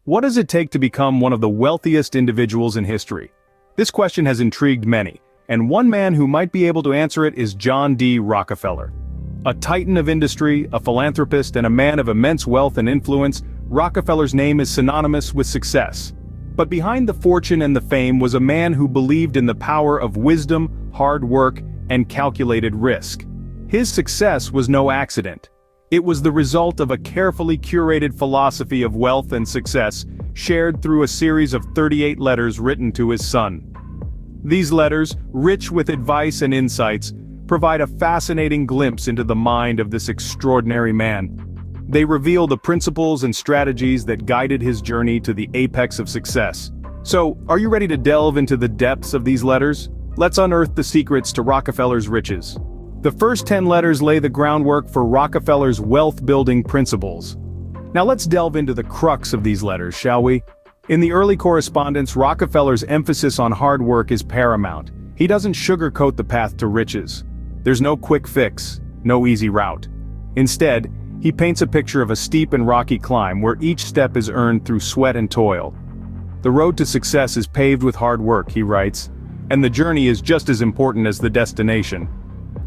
What does it take to become one of the wealthiest individuals in history? This question has intrigued many, and one man who might be able to answer it is John D. Rockefeller. A titan of industry, a philanthropist, and a man of immense wealth and influence, Rockefeller's name is synonymous with success. But behind the fortune and the fame was a man who believed in the power of wisdom, hard work, and calculated risk. His success was no accident. It was the result of a carefully curated philosophy of wealth and success, shared through a series of 38 letters written to his son. These letters, rich with advice and insights, provide a fascinating glimpse into the mind of this extraordinary man. They reveal the principles and strategies that guided his journey to the apex of success. So, are you ready to delve into the depths of these letters? Let's unearth the secrets to Rockefeller's riches. The first 10 letters lay the groundwork for Rockefeller's wealth-building principles. Now let's delve into the crux of these letters, shall we? In the early correspondence, Rockefeller's emphasis on hard work is paramount. He doesn't sugarcoat the path to riches. There's no quick fix, no easy route. Instead, he paints a picture of a steep and rocky climb where each step is earned through sweat and toil. The road to success is paved with hard work, he writes, and the journey is just as important as the destination.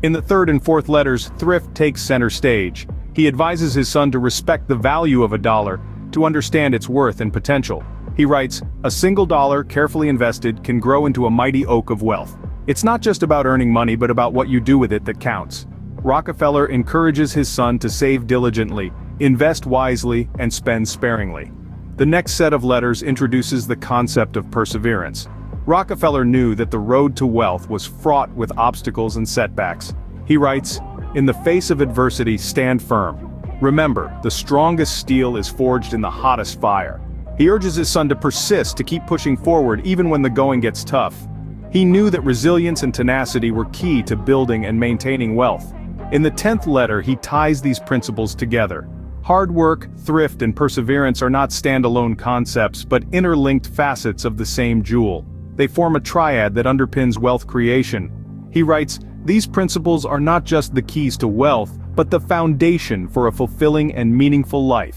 In the third and fourth letters, thrift takes center stage. He advises his son to respect the value of a dollar, to understand its worth and potential. He writes, "A single dollar, carefully invested, can grow into a mighty oak of wealth. It's not just about earning money but about what you do with it that counts." Rockefeller encourages his son to save diligently, invest wisely, and spend sparingly. The next set of letters introduces the concept of perseverance. Rockefeller knew that the road to wealth was fraught with obstacles and setbacks. He writes, "In the face of adversity, stand firm. Remember, the strongest steel is forged in the hottest fire." He urges his son to persist, to keep pushing forward even when the going gets tough. He knew that resilience and tenacity were key to building and maintaining wealth. In the 10th letter, he ties these principles together. Hard work, thrift, and perseverance are not standalone concepts but interlinked facets of the same jewel. They form a triad that underpins wealth creation. He writes, "These principles are not just the keys to wealth, but the foundation for a fulfilling and meaningful life."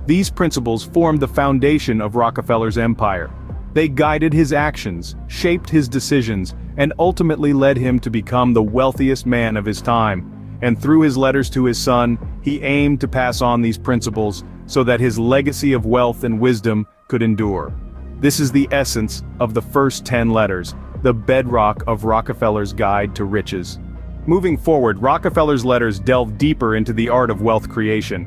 These principles formed the foundation of Rockefeller's empire. They guided his actions, shaped his decisions, and ultimately led him to become the wealthiest man of his time. And through his letters to his son, he aimed to pass on these principles so that his legacy of wealth and wisdom could endure. This is the essence of the first 10 letters, the bedrock of Rockefeller's guide to riches. Moving forward, Rockefeller's letters delve deeper into the art of wealth creation.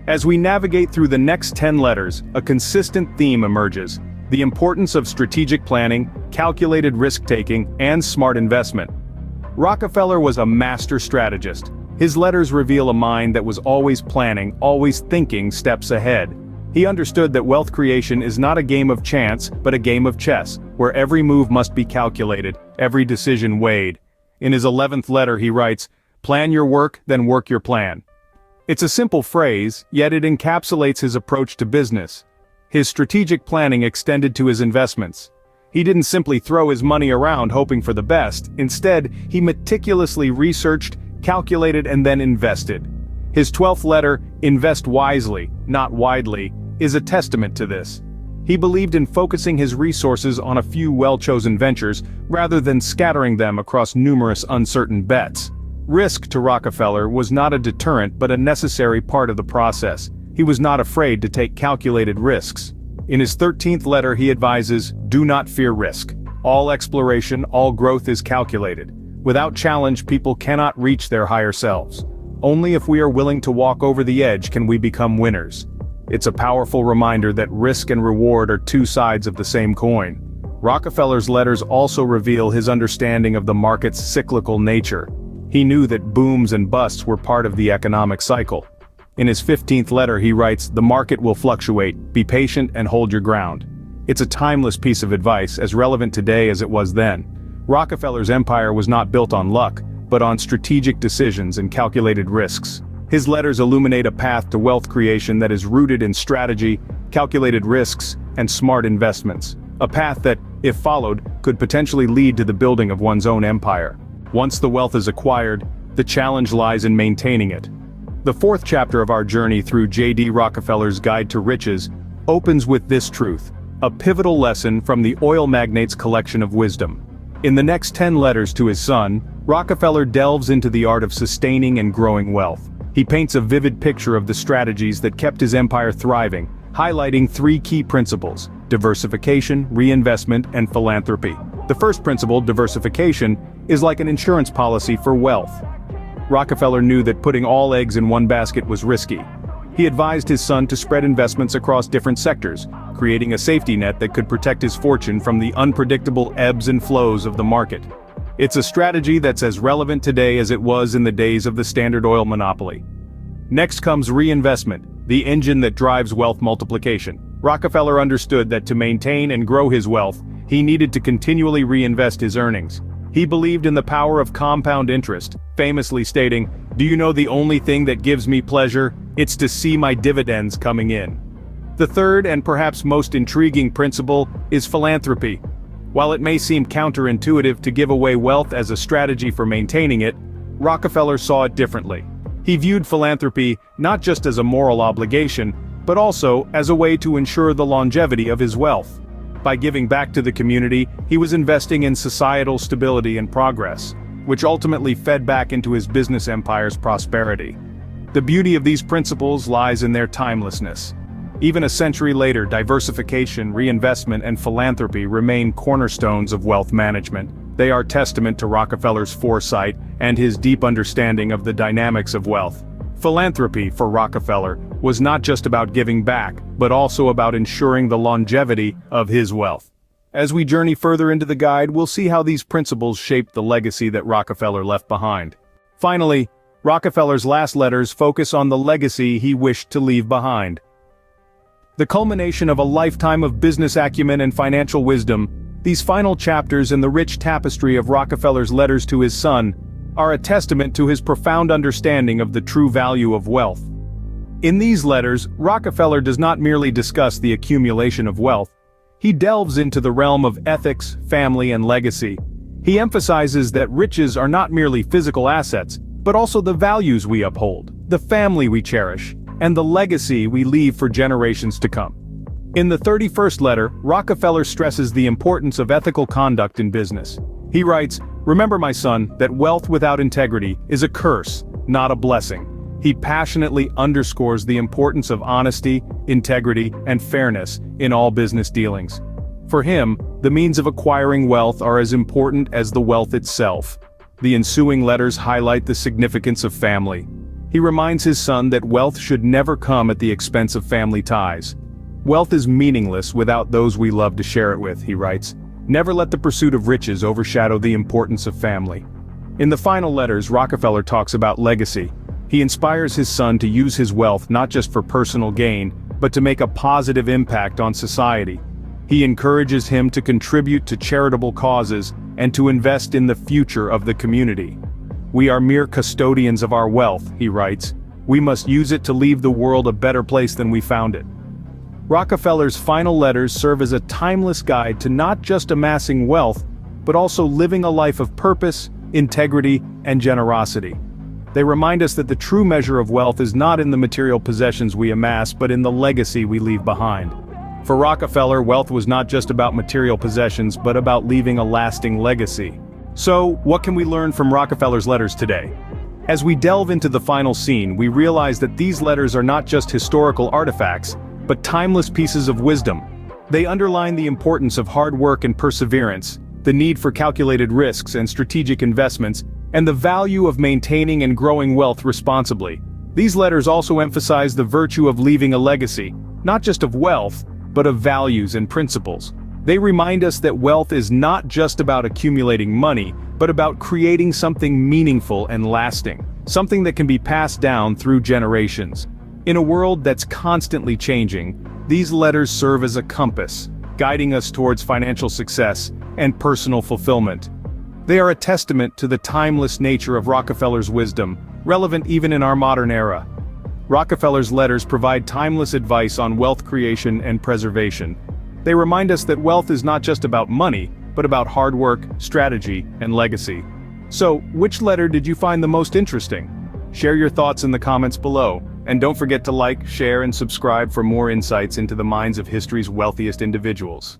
As we navigate through the next 10 letters, a consistent theme emerges: the importance of strategic planning, calculated risk-taking, and smart investment. Rockefeller was a master strategist. His letters reveal a mind that was always planning, always thinking steps ahead. He understood that wealth creation is not a game of chance, but a game of chess, where every move must be calculated, every decision weighed. In his 11th letter he writes, "Plan your work, then work your plan." It's a simple phrase, yet it encapsulates his approach to business. His strategic planning extended to his investments. He didn't simply throw his money around hoping for the best. Instead, he meticulously researched, calculated, and then invested. His 12th letter, "Invest wisely, not widely," is a testament to this. He believed in focusing his resources on a few well-chosen ventures, rather than scattering them across numerous uncertain bets. Risk to Rockefeller was not a deterrent but a necessary part of the process. He was not afraid to take calculated risks. In his 13th letter he advises, "Do not fear risk. All exploration, all growth is calculated. Without challenge, people cannot reach their higher selves. Only if we are willing to walk over the edge can we become winners." It's a powerful reminder that risk and reward are two sides of the same coin. Rockefeller's letters also reveal his understanding of the market's cyclical nature. He knew that booms and busts were part of the economic cycle. In his 15th letter he writes, "The market will fluctuate, be patient and hold your ground." It's a timeless piece of advice, as relevant today as it was then. Rockefeller's empire was not built on luck, but on strategic decisions and calculated risks. His letters illuminate a path to wealth creation that is rooted in strategy, calculated risks, and smart investments. A path that, if followed, could potentially lead to the building of one's own empire. Once the wealth is acquired, the challenge lies in maintaining it. The fourth chapter of our journey through J.D. Rockefeller's Guide to Riches opens with this truth, a pivotal lesson from the oil magnate's collection of wisdom. In the next 10 letters to his son, Rockefeller delves into the art of sustaining and growing wealth. He paints a vivid picture of the strategies that kept his empire thriving, highlighting 3 key principles: diversification, reinvestment, and philanthropy. The first principle, diversification, is like an insurance policy for wealth. Rockefeller knew that putting all eggs in one basket was risky. He advised his son to spread investments across different sectors, creating a safety net that could protect his fortune from the unpredictable ebbs and flows of the market. It's a strategy that's as relevant today as it was in the days of the Standard Oil monopoly. Next comes reinvestment, the engine that drives wealth multiplication. Rockefeller understood that to maintain and grow his wealth, he needed to continually reinvest his earnings. He believed in the power of compound interest, famously stating, "Do you know the only thing that gives me pleasure? It's to see my dividends coming in." The third and perhaps most intriguing principle is philanthropy. While it may seem counterintuitive to give away wealth as a strategy for maintaining it, Rockefeller saw it differently. He viewed philanthropy not just as a moral obligation, but also as a way to ensure the longevity of his wealth. By giving back to the community, he was investing in societal stability and progress, which ultimately fed back into his business empire's prosperity. The beauty of these principles lies in their timelessness. Even a century later, diversification, reinvestment, and philanthropy remain cornerstones of wealth management. They are testament to Rockefeller's foresight and his deep understanding of the dynamics of wealth. Philanthropy, for Rockefeller, was not just about giving back, but also about ensuring the longevity of his wealth. As we journey further into the guide, we'll see how these principles shaped the legacy that Rockefeller left behind. Finally, Rockefeller's last letters focus on the legacy he wished to leave behind. The culmination of a lifetime of business acumen and financial wisdom, these final chapters in the rich tapestry of Rockefeller's letters to his son are a testament to his profound understanding of the true value of wealth. In these letters, Rockefeller does not merely discuss the accumulation of wealth. He delves into the realm of ethics, family, and legacy. He emphasizes that riches are not merely physical assets, but also the values we uphold, the family we cherish, and the legacy we leave for generations to come. In the 31st letter, Rockefeller stresses the importance of ethical conduct in business. He writes, "Remember, my son, that wealth without integrity is a curse, not a blessing." He passionately underscores the importance of honesty, integrity, and fairness in all business dealings. For him, the means of acquiring wealth are as important as the wealth itself. The ensuing letters highlight the significance of family. He reminds his son that wealth should never come at the expense of family ties. "Wealth is meaningless without those we love to share it with," he writes. "Never let the pursuit of riches overshadow the importance of family." In the final letters, Rockefeller talks about legacy. He inspires his son to use his wealth not just for personal gain, but to make a positive impact on society. He encourages him to contribute to charitable causes and to invest in the future of the community. "We are mere custodians of our wealth," he writes. "We must use it to leave the world a better place than we found it." Rockefeller's final letters serve as a timeless guide to not just amassing wealth, but also living a life of purpose, integrity, and generosity. They remind us that the true measure of wealth is not in the material possessions we amass, but in the legacy we leave behind. For Rockefeller, wealth was not just about material possessions, but about leaving a lasting legacy. So, what can we learn from Rockefeller's letters today? As we delve into the final scene, we realize that these letters are not just historical artifacts, but timeless pieces of wisdom. They underline the importance of hard work and perseverance, the need for calculated risks and strategic investments, and the value of maintaining and growing wealth responsibly. These letters also emphasize the virtue of leaving a legacy, not just of wealth, but of values and principles. They remind us that wealth is not just about accumulating money, but about creating something meaningful and lasting, something that can be passed down through generations. In a world that's constantly changing, these letters serve as a compass, guiding us towards financial success and personal fulfillment. They are a testament to the timeless nature of Rockefeller's wisdom, relevant even in our modern era. Rockefeller's letters provide timeless advice on wealth creation and preservation. They remind us that wealth is not just about money, but about hard work, strategy, and legacy. So, which letter did you find the most interesting? Share your thoughts in the comments below. And don't forget to like, share, and subscribe for more insights into the minds of history's wealthiest individuals.